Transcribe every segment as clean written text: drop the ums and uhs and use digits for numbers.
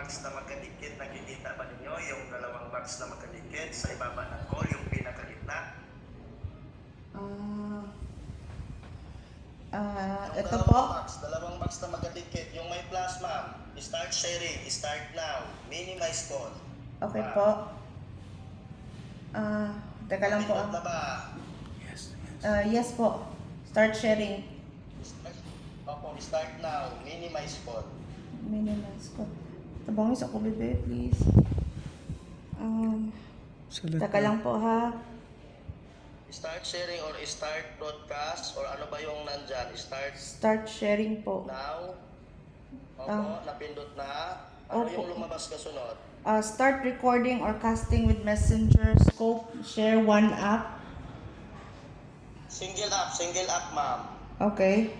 box na magkadikit, nakikita ba ninyo yung dalawang box na magkadikit sa ibaba ng call, yung pinakagitna? Yung Ito po. dalawang box na magkadikit, yung may plus ma'am, start sharing, start now, minimize call. Okay Ma'am. po. Teka lang po. Napindot na ba? Yes po. Start sharing. Opo, start now, minimize call. Minimize ko. Tabangis ako, bebe, please. Teka lang po, ha. Start sharing or start broadcast or ano ba yung nandyan? Start sharing po. Now. Opo, napindot na. Ano Opo. yung lumabas kasunod? Start recording or casting with Messenger, Scope, share one app. Single app ma'am. Okay.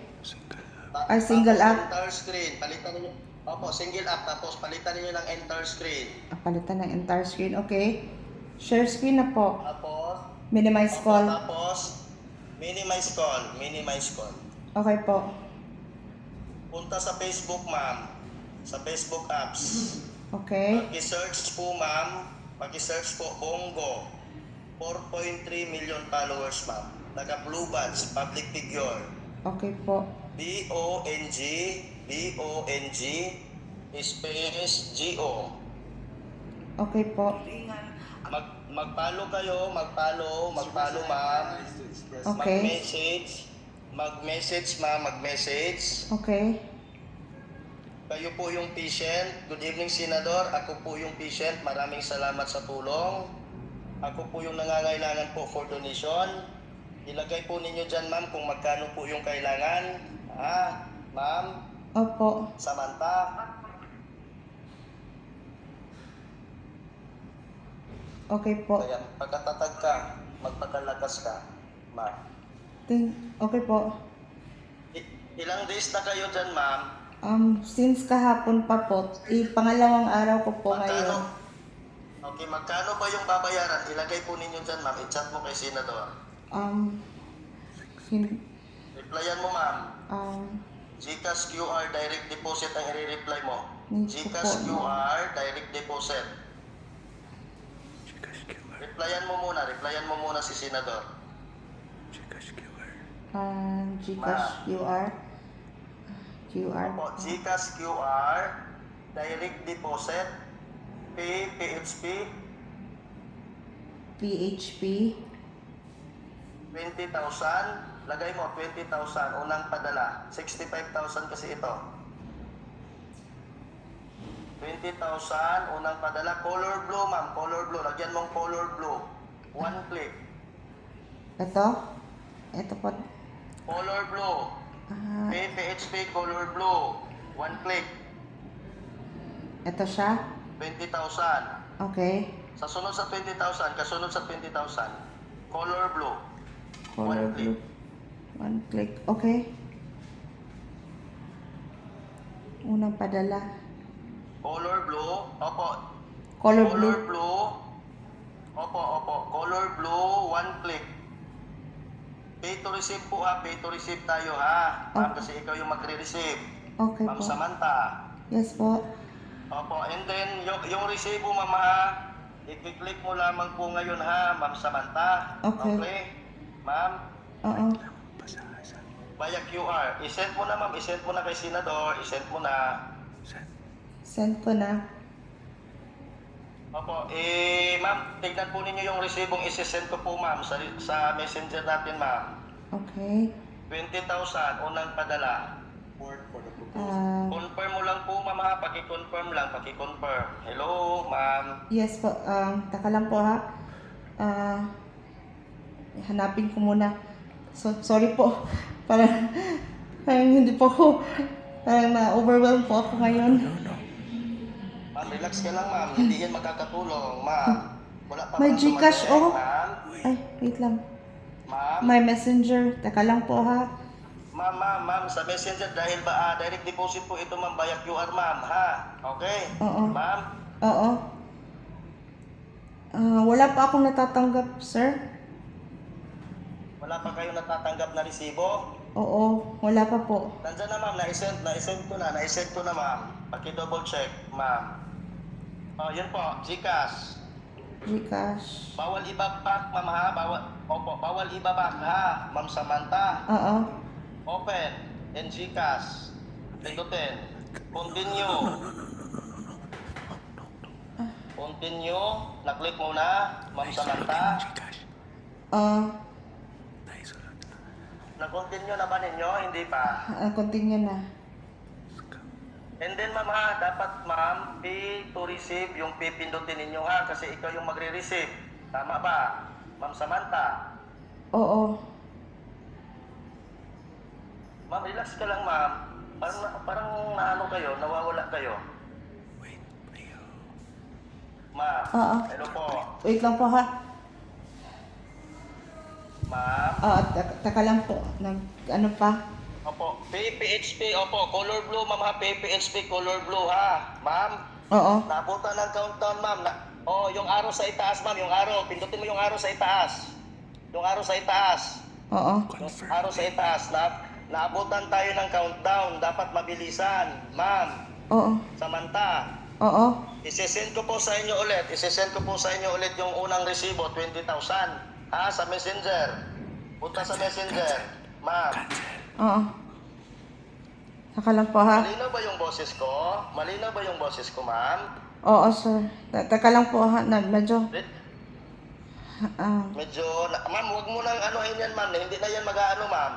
Single Tapos app. Entire screen, palitan niyo. Opo, single app tapos palitan niyo ng entire screen. Palitan ng entire screen. Okay. Share screen na po. Tapos, Minimize opo, call. tapos minimize call. Okay po. Punta sa Facebook ma'am. Sa Facebook apps. Okay. Pag-search po ma'am, pag-search po Bongo. 4.3 million followers ma'am. Naka-blue badge, public figure. Okay po. B-O-N-G space G-O. Okay po. Mag-follow kayo, mag-follow ma'am. Okay. Mag-message ma'am, mag-message. Okay. Kayo po yung patient. Good evening, Senador. Ako po yung patient. Maraming salamat sa tulong. Ako po yung nangangailangan po for donation. Ilagay po ninyo dyan, ma'am, kung magkano po yung kailangan. Ma'am? Opo. Samantha? Okay po. Kaya pagkatatag ka, magpakalakas ka, ma'am. Okay po. Ilang days na kayo dyan, ma'am? Since kahapon pa po, pangalawang araw ko po ngayon. Okay, magkano ba yung babayaran? Ilagay po ninyo dyan, ma'am. I-chat mo kay Senador. Replyan mo, ma'am. GCash QR direct deposit ang i-reply mo. GCash QR direct deposit. Replyan mo muna si Senador. GCash QR. Opo, GCash QR direct deposit PHP PHP 20,000. Lagay mo 20,000 unang padala. 65,000 kasi ito. 20,000 unang padala. Color blue, ma'am. Color blue. Lagyan mong color blue. One click. Ito po. Color blue. PHP color blue. One click. Ito siya. 20,000. Okay. Sa sunod sa 20,000, kasunod sa 20,000. Color blue. Color blue. One click. Okay. Unang padala. Color blue. Opo. Color Color blue. blue. Opo. Color blue, one click. Pay to receive po pay to receive tayo Ma'am, kasi ikaw yung magre-receive. Okay Ma'am po. Samantha. Yes po. Opo, and then yung resibo ma'am i-click mo lamang po ngayon Ma'am Samantha. Okay. Ma'am, Oo. via QR. I-send mo na ma'am, i-send mo na kay Senador, i-send mo na. Send ko na. Opo, ma'am, tignan po ninyo yung resibong isi-send ko po ma'am sa messenger natin ma'am. Okay. 20,000 unang padala. Confirm mo lang po ma'am paki-confirm lang, paki-confirm. Hello ma'am. Yes po. Taka lang po hanapin ko muna. Sorry po. Parang hindi po ako. Parang na-overwhelm po ako ngayon. Ma'am, relax ka lang ma'am. Hindi yan makakatulong ma'am. Wala pa May bang GCash, dumating, oh. ma'am? Ay, wait lang. Ma'am? May messenger. Taka lang po Ma'am, sa messenger dahil ba direct deposit po ito ma'am via QR ma'am Okay? Oo. Ma'am? Oo. Wala pa akong natatanggap, sir. Wala pa kayong natatanggap na resibo? Oo, wala pa po. Nandiyan na ma'am, na-send ko na ma'am. Paki-double check ma'am. Oh, yun po, GCash. Gcash. Bawal ibabak, ma'am ha? Bawal ibabak ha, Ma'am Samantha. Oo. Open. And GCash. Pindutin. Continue. Continue. Na-click mo na, Ma'am Samantha. Na-continue na ba ninyo? Hindi pa. Continue na. And then ma'am ha, dapat ma'am, pay to receive yung pipindutin ninyo ha, kasi ikaw yung magre-receive. Tama ba, Ma'am Samantha? Oo. Ma'am, relax ka lang ma'am. Parang naano kayo, nawawala kayo. Ma'am, Oo. hello po. Wait lang po ha. Ma'am, Taka lang po. Ano pa? opo, PPHP, opo, color blue ma'am ha, PPHP color blue ha. Ma'am, Oo. nabutan ng countdown ma'am. Yung arrow sa itaas ma'am, yung arrow. Pindutin mo yung arrow sa itaas. Yung arrow sa itaas. Oo. Yung araw sa itaas, naabutan tayo ng countdown. Dapat mabilisan. Ma'am, Oo. Samantha, Oo. isesend ko po sa inyo ulit. Isesend ko po sa inyo ulit yung unang resibo, 20,000. Ha, sa messenger. Punta sa messenger. Ma'am, Oo. Taka lang po ha. malinaw ba yung boses ko? Malinaw ba yung boses ko, ma'am? Oo, sir. Taka lang po ha. Medyo. Ma'am, huwag mo nang anuhin yan, ma'am. Hindi na yan mag-aano, ma'am.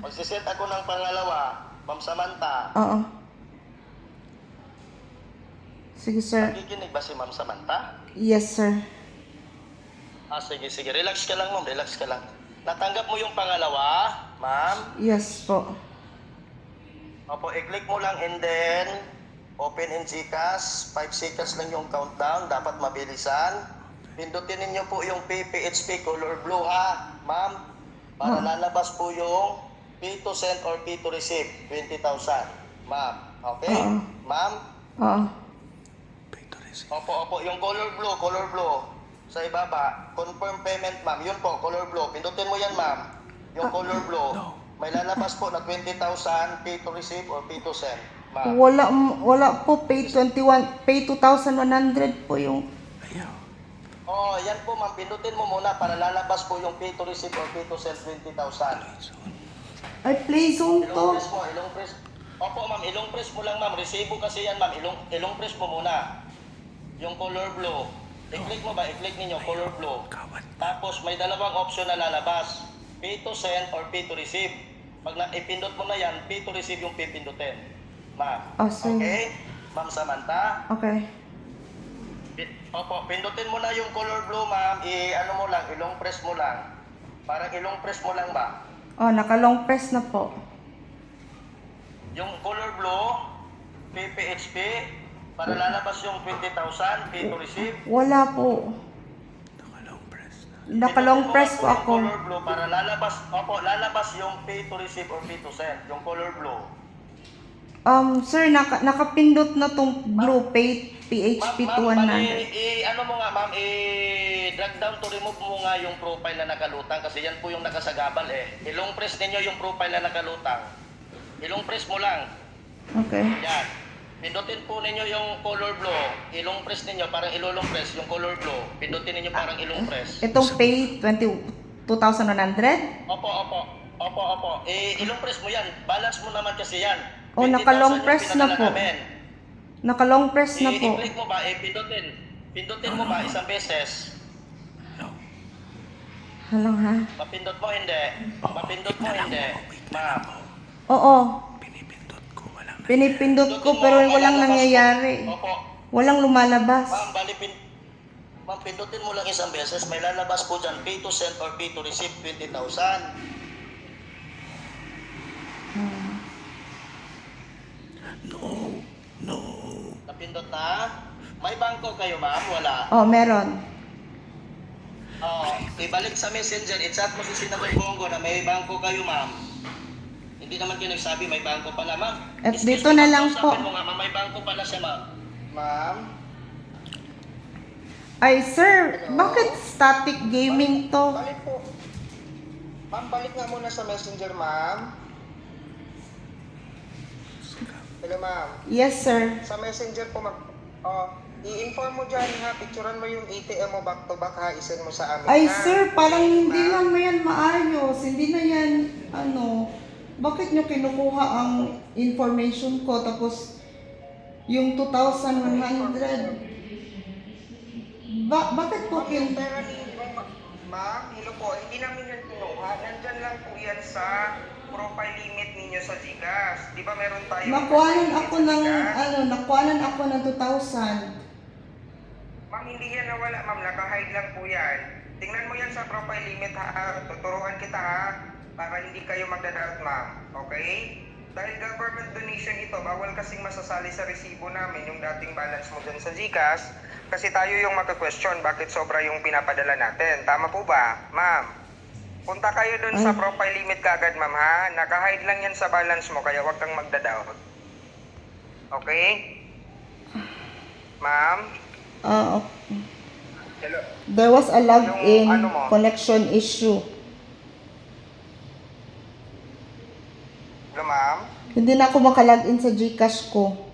Magsiset ako ng pangalawa, Ma'am Samantha. Oo. Sige, sir. Nakikinig ba si Ma'am Samantha? Yes, sir. Sige. Relax ka lang, ma'am. Relax ka lang. Natanggap mo yung pangalawa, ma'am? Yes po. Opo, i-click mo lang and then open in GCash. 5 seconds lang yung countdown. Dapat mabilisan. Pindutin ninyo po yung PPHP color blue ha, ma'am. Para lalabas po yung P to send or P to receive, 20,000. Ma'am, okay? Ma'am? Oo. Opo. Yung color blue. Sa ibaba, confirm payment, ma'am. Yun po, color blue. Pindutin mo yan, ma'am. Yung color blue. May lalabas po na 20,000, pay to receive or pay to send, ma'am. Wala po. Pay 2,100 po yung... Yan po, ma'am. Pindutin mo muna para lalabas po yung pay to receive or pay to send 20,000. Ay, play zone Ilong to. press mo, ilong press. Opo, ma'am. Ilong press mo lang, ma'am. Resibo kasi yan, ma'am. Ilong press mo muna. Yung color blue. I-click mo ba? I-click ninyo, color blue. Tapos may dalawang option na lalabas. Pay to send or pay to receive. Pag ipindot mo na yan, pay to receive yung pipindutin. Ma'am. Sige. Okay? Ma'am Samantha? Okay. Opo, pindutin mo na yung color blue, ma'am. Ano mo lang, ilong press mo lang. Parang ilong press mo lang ba? Naka-long press na po. Yung color blue, PPHP, para lalabas yung 20,000, pay to receive. Wala po. Naka-long press po Yung ako. color blue para lalabas yung pay to receive or pay to send, yung color blue. Sir, nakapindot na tong blue PHP Ma'am, 200. ano mo nga ma'am, drag down to remove mo nga yung profile na nakalutang kasi yan po yung nakasagabal eh. Ilong press ninyo yung profile na nakalutang. Ilong press mo lang. Okay. Yan. Pindutin po ninyo yung color blue. Ilong press ninyo, parang ilulong press yung color blue. Pindutin ninyo parang ilong press. Itong pay 2,100? Opo. Ilong press mo yan. Balance mo naman kasi yan. Naka-long 20,000 yung press na pinadala po. namin. Naka-long press na po. I-click mo ba? Pindutin. Pindutin mo ba isang beses? Halang ha? Mapindot mo hindi. Mapindot mo hindi. Ma'am. Oo. Pinipindot ko pero walang nangyayari. Opo. Walang lumalabas. Ma'am, ma'am, pindutin mo lang isang beses. May lalabas po dyan. Pay to send or pay to receive 20,000. No. Napindot na? May bangko kayo, ma'am? Wala. Meron. Ibalik sa messenger. I-chat mo si Senador Bongo na may bangko kayo, ma'am. Hindi naman kayo nagsabi may bangko pala, ma'am. At dito na lang po. Mo nga, ma'am, may bangko pala siya, ma'am. Ma'am? Ay, sir, bakit static gaming to? Balik po. Ma'am, balik nga muna sa messenger, ma'am. Hello, ma'am. Yes, sir. Sa messenger po, Oh, i-inform mo dyan ha, picturean mo yung ATM mo back to back ha, isend mo sa amin Ay, ha. sir, parang hindi Ma'am, lang na yan maayos. Hindi na yan, bakit nyo kinukuha ang information ko tapos yung 2,100? Bakit po ma'am, yung pera ninyo, ma'am, hello po, hindi namin yan kinuha. Nandyan lang po yan sa profile limit ninyo sa Gcash. Di ba meron tayong Nakuhanan profile ako limit sa ng, Gcash? nakuhanan ako ng 2,000. Ma'am, hindi yan nawala, ma'am. Naka-hide lang po yan. Tingnan mo yan sa profile limit, ha. Tuturuan kita, ha. Para hindi kayo magdadoubt, ma'am. Okay? Dahil government donation ito, bawal kasing masasali sa resibo namin yung dating balance mo dyan sa GCash. Kasi tayo yung magka-question bakit sobra yung pinapadala natin. Tama po ba, ma'am? Punta kayo dun sa profile limit kagad, ma'am, ha. Naka-hide lang yan sa balance mo, kaya huwag kang magdadoubt. Okay? Ma'am? Hello? There was a login Yung ano mo? connection issue. Hello, ma'am? Hindi na ako makalagin sa Gcash ko.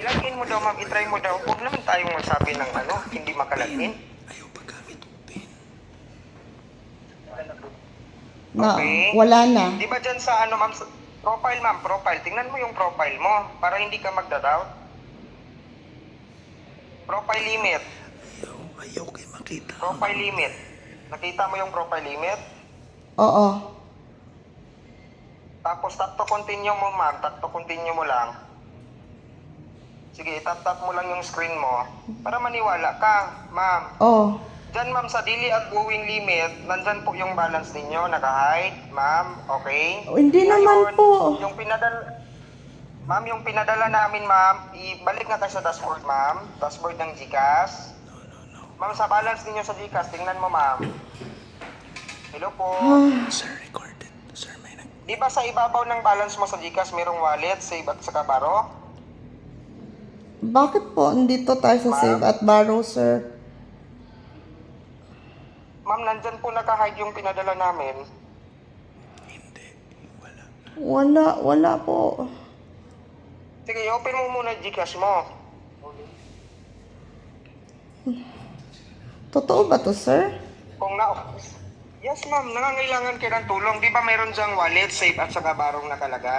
Ilagin mo daw, ma'am. I-try mo daw. Huwag naman tayong magsabi ng hindi makalagin. Na, Okay. wala na. Di ba dyan sa ma'am? Profile, ma'am. Profile. Tingnan mo yung profile mo para hindi ka magda-doubt. Profile limit. Ayaw kayo makita. Profile limit. Nakita mo yung profile limit? Oo. Tapos tap to continue mo, ma'am. Tap to continue mo lang. Sige, tap-tap mo lang yung screen mo para maniwala ka, ma'am. Oo. Diyan, ma'am, sa daily outgoing limit, nandyan po yung balance ninyo, naka-hide, ma'am, okay? Hindi naman po. Yung ma'am, yung pinadala namin, ma'am, ibalik na tayo sa dashboard, ma'am. Dashboard ng GCash. Ma'am, sa balance ninyo sa GCash, tingnan mo, ma'am. Hello po. Sir, recorded. Sir, may Di ba sa ibabaw ng balance mo sa GCash, merong wallet, save at saka borrow? Bakit po nandito tayo sa Save at Borrow, sir? Ma'am, nandyan po naka-hide yung pinadala namin. Hindi. Wala. Wala po. Sige, open mo muna yung GCash mo. Totoo ba to, sir? Kung Yes, ma'am. Nangangailangan kayo ng tulong. Di ba mayroon diyang wallet, save at saka barong nakalagay?